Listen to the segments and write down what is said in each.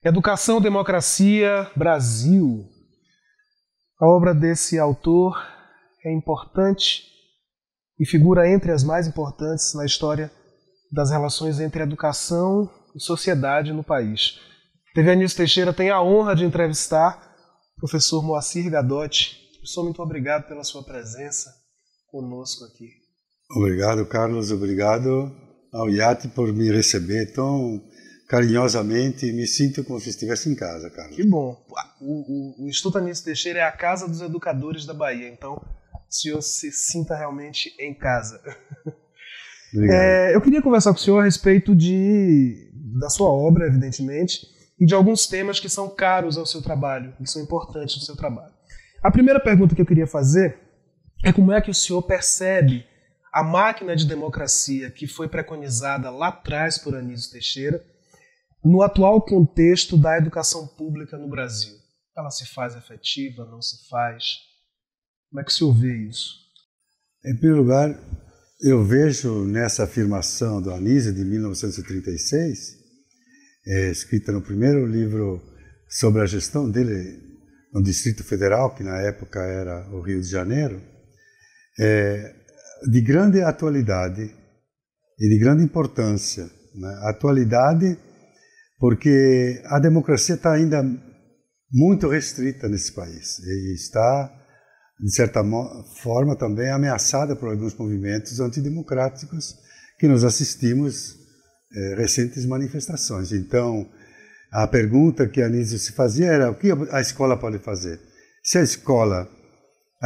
Educação, Democracia, Brasil. A obra desse autor é importante e figura entre as mais importantes na história das relações entre educação e sociedade no país. TV Anísio Teixeira tem a honra de entrevistar o professor Moacir Gadotti. Professor, muito obrigado pela sua presença conosco aqui. Obrigado, Carlos. Obrigado ao IAT por me receber tão carinhosamente. Me sinto como se estivesse em casa, Carlos. Que bom. O Instituto Anísio Teixeira é a casa dos educadores da Bahia, então o senhor se sinta realmente em casa. Eu queria conversar com o senhor a respeito da sua obra, evidentemente, e de alguns temas que são caros ao seu trabalho, que são importantes no seu trabalho. A primeira pergunta que eu queria fazer é como é que o senhor percebe a máquina de democracia que foi preconizada lá atrás por Anísio Teixeira no atual contexto da educação pública no Brasil. Ela se faz efetiva, não se faz? Como é que o senhor vê isso? Em primeiro lugar, eu vejo nessa afirmação do Anísio de 1936, escrita no primeiro livro sobre a gestão dele no Distrito Federal, que na época era o Rio de Janeiro, de grande atualidade e de grande importância. Né? Atualidade porque a democracia está ainda muito restrita nesse país e está, de certa forma, também ameaçada por alguns movimentos antidemocráticos que nós assistimos recentes manifestações. Então, a pergunta que Anísio se fazia era o que a escola pode fazer? Se a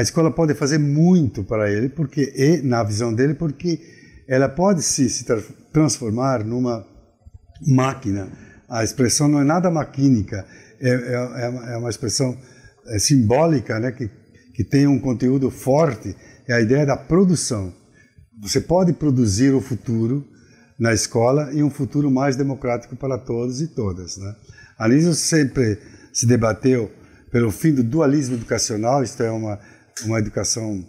escola pode fazer muito para ele, porque na visão dele, porque ela pode se transformar numa máquina. A expressão não é nada maquínica, é uma expressão simbólica, né, que tem um conteúdo forte, é a ideia da produção. Você pode produzir o futuro na escola e um futuro mais democrático para todos e todas. Né? Anísio sempre se debateu pelo fim do dualismo educacional, isto é, uma educação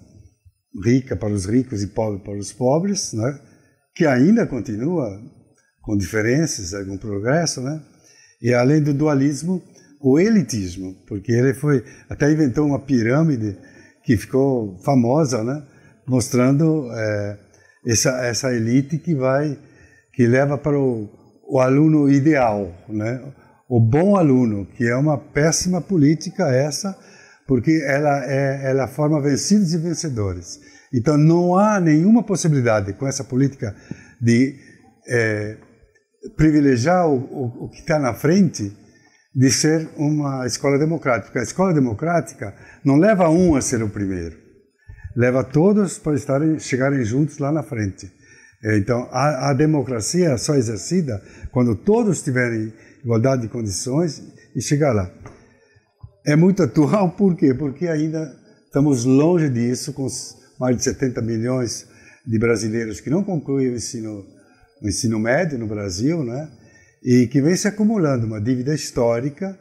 rica para os ricos e pobre para os pobres, né, que ainda continua com diferenças, algum progresso, né? E além do dualismo, o elitismo, porque ele até inventou uma pirâmide que ficou famosa, né? Mostrando essa elite que leva para o aluno ideal, né? O bom aluno, que é uma péssima política essa, porque ela forma vencidos e vencedores. Então não há nenhuma possibilidade com essa política de privilegiar o que está na frente de ser uma escola democrática. Porque a escola democrática não leva um a ser o primeiro, leva todos para chegarem juntos lá na frente. Então, a democracia é só exercida quando todos tiverem igualdade de condições e chegar lá. É muito atual, por quê? Porque ainda estamos longe disso, com mais de 70 milhões de brasileiros que não concluem o ensino médio no Brasil, né? E que vem se acumulando uma dívida histórica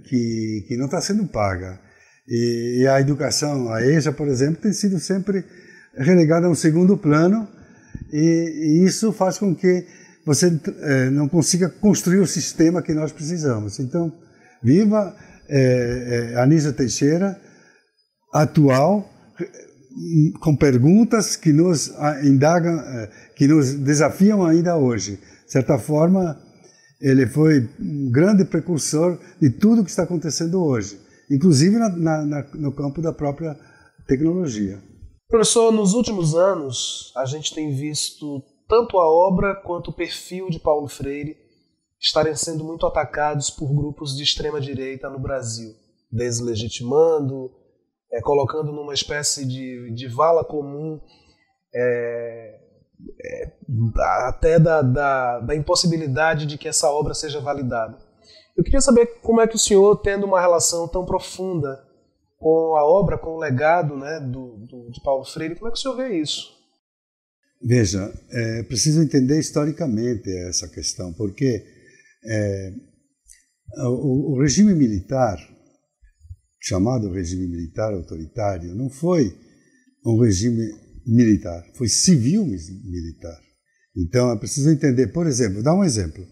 que não está sendo paga. E a educação, a EJA, por exemplo, tem sido sempre relegada a um segundo plano, e isso faz com que você não consiga construir o sistema que nós precisamos. Então, viva Anísio Teixeira, atual, com perguntas que nos indagam, que nos desafiam ainda hoje. De certa forma, ele foi um grande precursor de tudo que está acontecendo hoje, inclusive no campo da própria tecnologia. Professor, nos últimos anos, a gente tem visto tanto a obra quanto o perfil de Paulo Freire estarem sendo muito atacados por grupos de extrema-direita no Brasil, deslegitimando, colocando numa espécie de vala comum, até da impossibilidade de que essa obra seja validada. Eu queria saber como é que o senhor, tendo uma relação tão profunda com a obra, com o legado, né, de Paulo Freire, como é que o senhor vê isso? Veja, é preciso entender historicamente essa questão, porque o regime militar chamado regime militar autoritário, não foi um regime militar, foi civil-militar. Então, é preciso entender, por exemplo, dar um exemplo.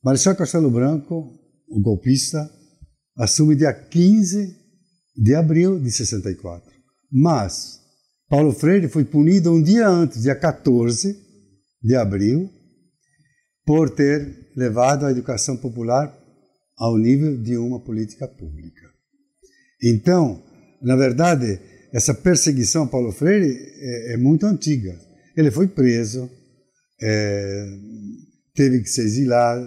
Marechal Castelo Branco, o golpista, assume dia 15 de abril de 64. Mas Paulo Freire foi punido um dia antes, dia 14 de abril, por ter levado a educação popular ao nível de uma política pública. Então, na verdade, essa perseguição a Paulo Freire é muito antiga. Ele foi preso, teve que se exilar,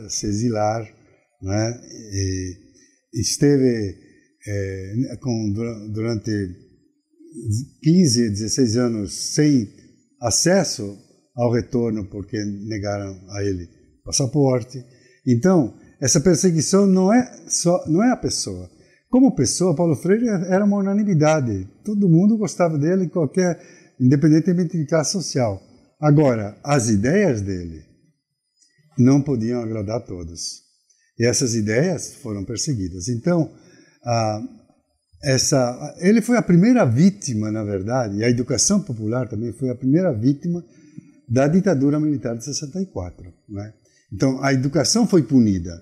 né? Esteve durante 15, 16 anos sem acesso ao retorno porque negaram a ele passaporte. Então, essa perseguição não é a pessoa. Como pessoa, Paulo Freire era uma unanimidade. Todo mundo gostava dele, independentemente de classe social. Agora, as ideias dele não podiam agradar a todos. E essas ideias foram perseguidas. Então, ele foi a primeira vítima, na verdade, e a educação popular também foi a primeira vítima da ditadura militar de 64. Né? Então, a educação foi punida,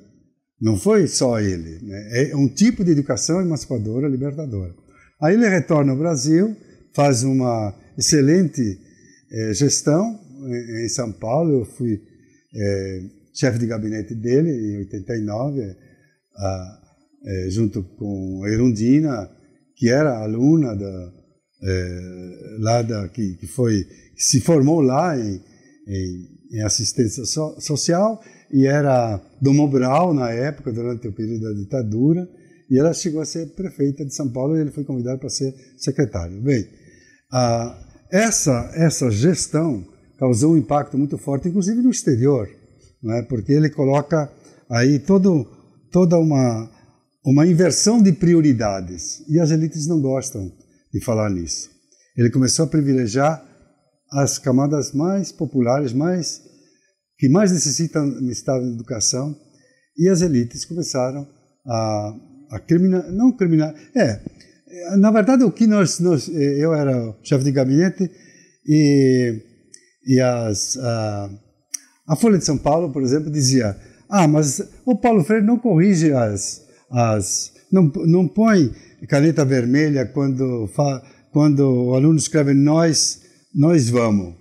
não foi só ele. Né? É um tipo de educação emancipadora, libertadora. Aí ele retorna ao Brasil, faz uma excelente gestão em São Paulo. Eu fui chefe de gabinete dele em 89, junto com a Erundina, que era aluna que se formou lá em assistência social e era do Mobral na época, durante o período da ditadura, e ela chegou a ser prefeita de São Paulo e ele foi convidado para ser secretário. Bem, essa gestão causou um impacto muito forte, inclusive no exterior, né? Porque ele coloca aí toda uma inversão de prioridades, e as elites não gostam de falar nisso. Ele começou a privilegiar as camadas mais populares, que mais necessitam de educação, e as elites começaram a criminalizar. Na verdade, o que eu era chefe de gabinete e a Folha de São Paulo, por exemplo, dizia: mas o Paulo Freire não corrige não põe caneta vermelha quando o aluno escreve nós vamos,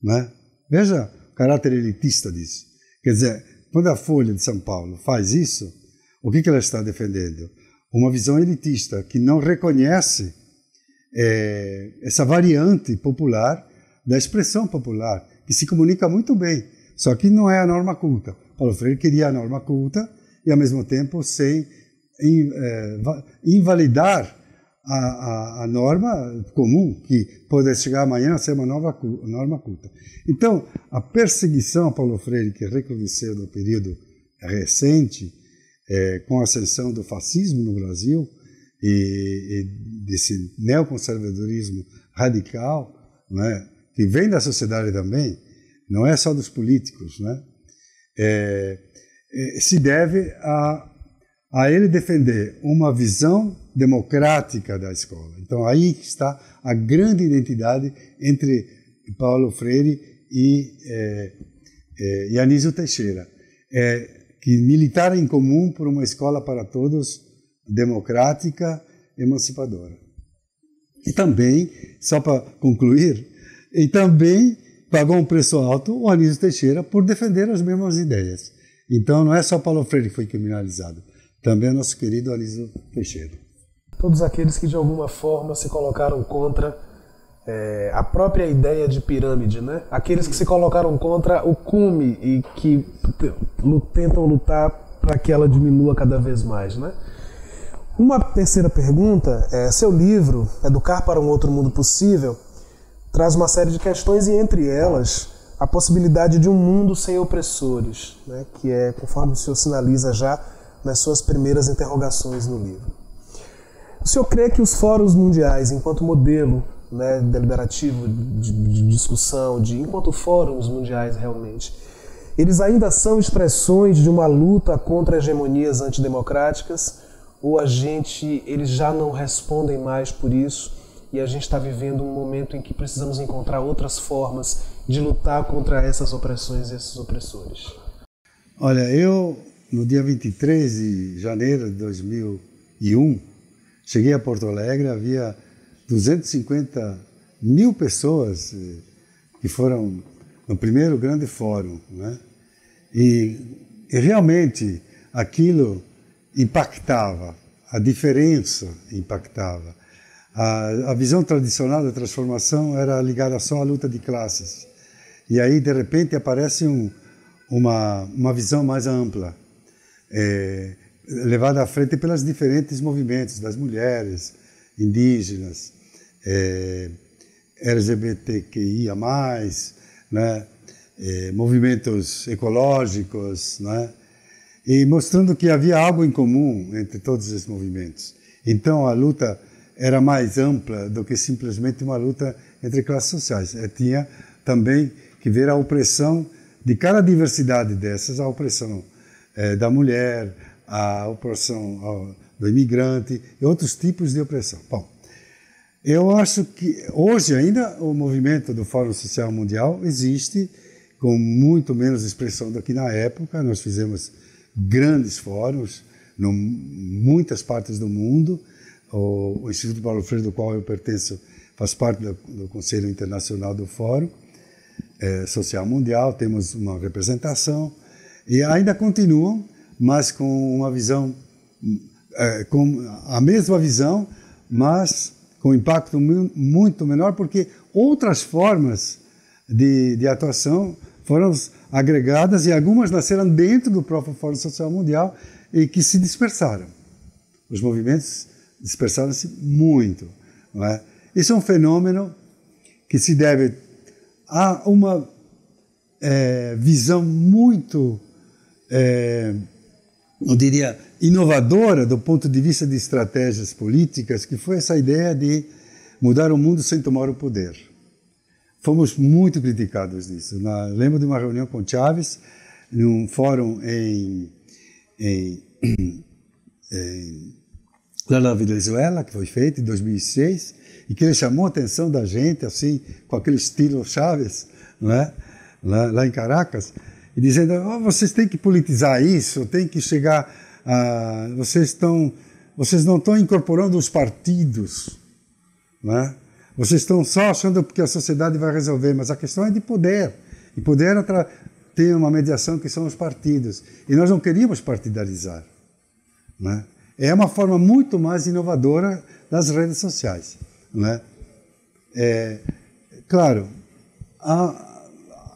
né? Veja o caráter elitista disso. Quer dizer, quando a Folha de São Paulo faz isso, o que ela está defendendo? Uma visão elitista que não reconhece essa variante popular da expressão popular, que se comunica muito bem, só que não é a norma culta. Paulo Freire queria a norma culta e, ao mesmo tempo, sem invalidar a norma comum, que pode chegar amanhã a ser uma nova norma culta. Então, a perseguição a Paulo Freire, que recrudesceu no período recente, com a ascensão do fascismo no Brasil e desse neoconservadorismo radical, né, que vem da sociedade também, não é só dos políticos, né, se deve a ele defender uma visão democrática da escola. Então, aí está a grande identidade entre Paulo Freire e Anísio Teixeira, que militaram em comum por uma escola para todos, democrática, emancipadora. E também, só para concluir, e também pagou um preço alto o Anísio Teixeira por defender as mesmas ideias. Então, não é só Paulo Freire que foi criminalizado, também o nosso querido Anísio Teixeira. Todos aqueles que de alguma forma se colocaram contra a própria ideia de pirâmide, né? Aqueles que se colocaram contra o cume e que tentam lutar para que ela diminua cada vez mais, né? Uma terceira pergunta seu livro, Educar para um Outro Mundo Possível, traz uma série de questões e, entre elas, a possibilidade de um mundo sem opressores, né? Que é, conforme o senhor sinaliza já nas suas primeiras interrogações no livro. O senhor crê que os fóruns mundiais, enquanto modelo, né, deliberativo de discussão, enquanto fóruns mundiais realmente, eles ainda são expressões de uma luta contra hegemonias antidemocráticas, ou eles já não respondem mais por isso e a gente está vivendo um momento em que precisamos encontrar outras formas de lutar contra essas opressões e esses opressores? Olha, eu, no dia 23 de janeiro de 2001, cheguei a Porto Alegre, havia 250 mil pessoas que foram no primeiro grande fórum, né? E realmente aquilo impactava, a diferença impactava. A visão tradicional da transformação era ligada só à luta de classes. E aí, de repente, aparece uma visão mais ampla, levada à frente pelos diferentes movimentos das mulheres, indígenas, LGBTQIA+, né? Movimentos ecológicos, né? E mostrando que havia algo em comum entre todos esses movimentos. Então a luta era mais ampla do que simplesmente uma luta entre classes sociais. Tinha também que ver a opressão de cada diversidade dessas, a opressão da mulher, a opressão do imigrante e outros tipos de opressão. Bom, eu acho que hoje ainda o movimento do Fórum Social Mundial existe com muito menos expressão do que na época. Nós fizemos grandes fóruns em muitas partes do mundo. O Instituto Paulo Freire, do qual eu pertenço, faz parte do Conselho Internacional do Fórum Social Mundial. Temos uma representação e ainda continuam, mas com uma visão, com a mesma visão, mas com impacto muito menor, porque outras formas de atuação foram agregadas e algumas nasceram dentro do próprio Fórum Social Mundial e que se dispersaram. Os movimentos dispersaram-se muito. Não é? Isso é um fenômeno que se deve a uma visão muito, eu diria, inovadora do ponto de vista de estratégias políticas, que foi essa ideia de mudar o mundo sem tomar o poder. Fomos muito criticados nisso. Lembro de uma reunião com Chávez, num fórum lá na Venezuela, que foi feito em 2006, e que ele chamou a atenção da gente, assim, com aquele estilo Chávez, não é? lá em Caracas, e dizendo, vocês têm que politizar isso, tem que chegar a... Vocês não estão incorporando os partidos, não é? Vocês estão só achando que a sociedade vai resolver, mas a questão é de poder. E poder tem uma mediação que são os partidos. E nós não queríamos partidarizar, né? É uma forma muito mais inovadora das redes sociais, né? Claro,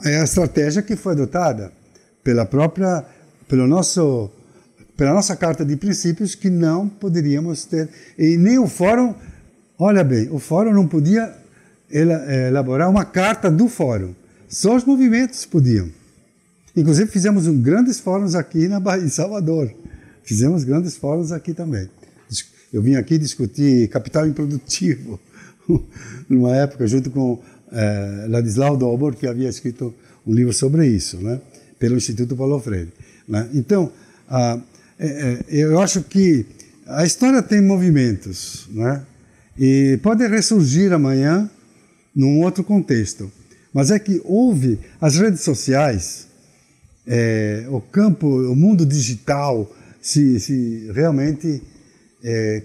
é a estratégia que foi adotada pela nossa Carta de Princípios, que não poderíamos ter. E nem o Fórum, olha bem, o Fórum não podia elaborar uma carta do Fórum. Só os movimentos podiam. Inclusive fizemos grandes fóruns aqui na Bahia, em Salvador. Fizemos grandes fóruns aqui também. Eu vim aqui discutir capital improdutivo, numa época, junto com Ladislau Dobor, que havia escrito um livro sobre isso, né, pelo Instituto Paulo Freire. Né? Então, eu acho que a história tem movimentos, né, e pode ressurgir amanhã num outro contexto. Mas é que houve as redes sociais, o mundo digital, se realmente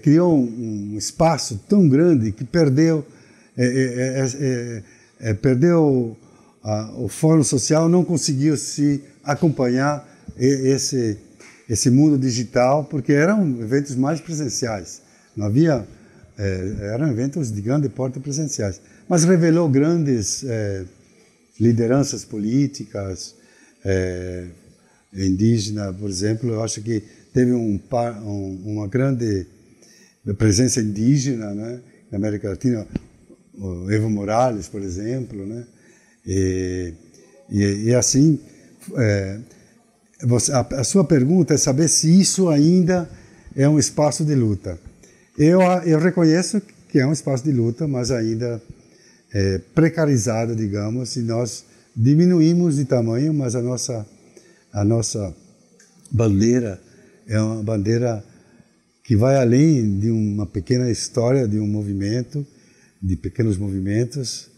criou um espaço tão grande que perdeu o Fórum Social, não conseguiu se acompanhar esse mundo digital, porque eram eventos mais presenciais. Não havia, eram eventos de grande porte presenciais, mas revelou grandes lideranças políticas, indígena, por exemplo. Eu acho que teve uma grande presença indígena, né, na América Latina, o Evo Morales, por exemplo, né, e assim, a sua pergunta é saber se isso ainda é um espaço de luta. Eu reconheço que é um espaço de luta, mas ainda precarizado, digamos, e nós diminuímos de tamanho, mas a nossa bandeira é uma bandeira que vai além de uma pequena história, de um movimento, de pequenos movimentos.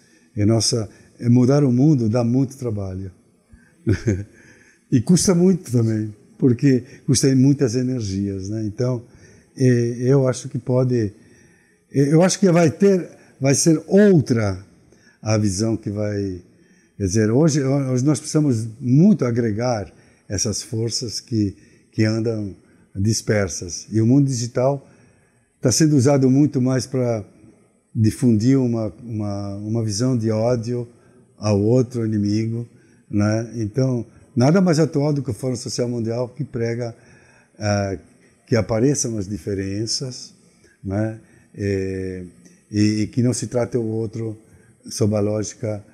Mudar o mundo dá muito trabalho. E custa muito também, porque custa muitas energias, né? Então, eu acho que vai ser outra a visão que vai... Quer dizer, hoje nós precisamos muito agregar essas forças que andam dispersas. E o mundo digital está sendo usado muito mais para difundir uma visão de ódio ao outro inimigo, né? Então, nada mais atual do que o Fórum Social Mundial, que prega que apareçam as diferenças, né? E que não se trate o outro sob a lógica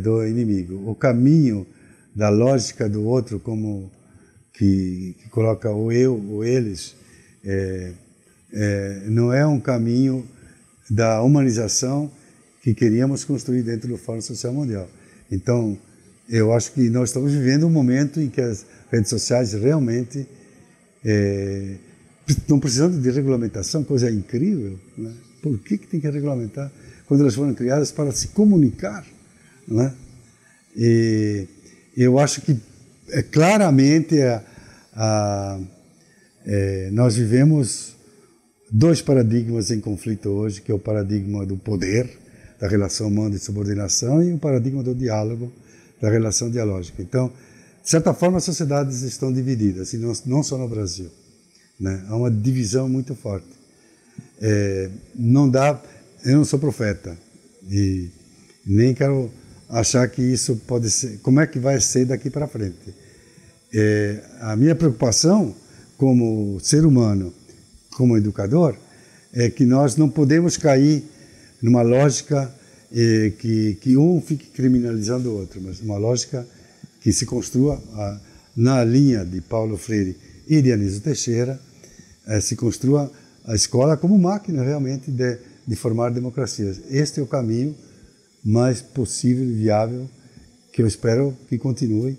do inimigo. O caminho da lógica do outro, como que coloca o eu, o eles, não é um caminho da humanização que queríamos construir dentro do Fórum Social Mundial. Então, eu acho que nós estamos vivendo um momento em que as redes sociais realmente estão precisando de regulamentação, coisa incrível, né? Por que tem que regulamentar quando elas foram criadas para se comunicar, né? E eu acho que claramente nós vivemos dois paradigmas em conflito hoje, que é o paradigma do poder, da relação mando e subordinação, e o paradigma do diálogo, da relação dialógica. Então, de certa forma, as sociedades estão divididas, e não só no Brasil, né? Há uma divisão muito forte. Não dá, eu não sou profeta, e nem quero achar que isso pode ser, como é que vai ser daqui para frente. A minha preocupação como ser humano, como educador, é que nós não podemos cair numa lógica que um fique criminalizando o outro, mas uma lógica que se construa na linha de Paulo Freire e de Anísio Teixeira, se construa a escola como máquina realmente de formar democracias. Este é o caminho mais possível e viável, que eu espero que continue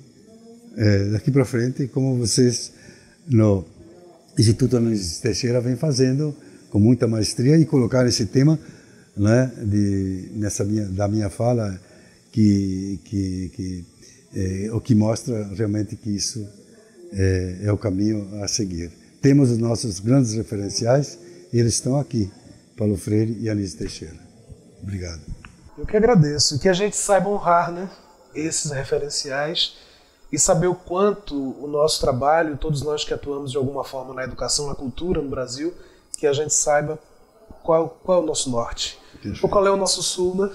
daqui para frente, como vocês no Instituto Anísio Teixeira vem fazendo com muita maestria, e colocar esse tema, né, da minha fala, o que mostra realmente que isso é o caminho a seguir. Temos os nossos grandes referenciais, e eles estão aqui, Paulo Freire e Anísio Teixeira. Obrigado. Eu que agradeço, e que a gente saiba honrar, né, esses referenciais, e saber o quanto o nosso trabalho, todos nós que atuamos de alguma forma na educação, na cultura no Brasil, que a gente saiba qual é o nosso norte, ou qual é o nosso sul, né?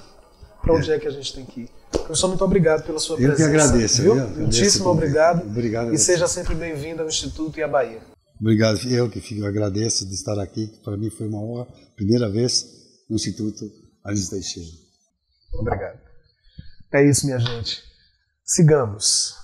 Para onde é que a gente tem que ir. Professor, muito obrigado pela sua presença. Eu que agradeço. Viu? Muitíssimo obrigado. Obrigado. E seja sempre bem-vindo ao Instituto e à Bahia. Obrigado. Eu que agradeço de estar aqui. Para mim foi uma honra, primeira vez no Instituto Anísio Teixeira. Obrigado. É isso, minha gente. Sigamos.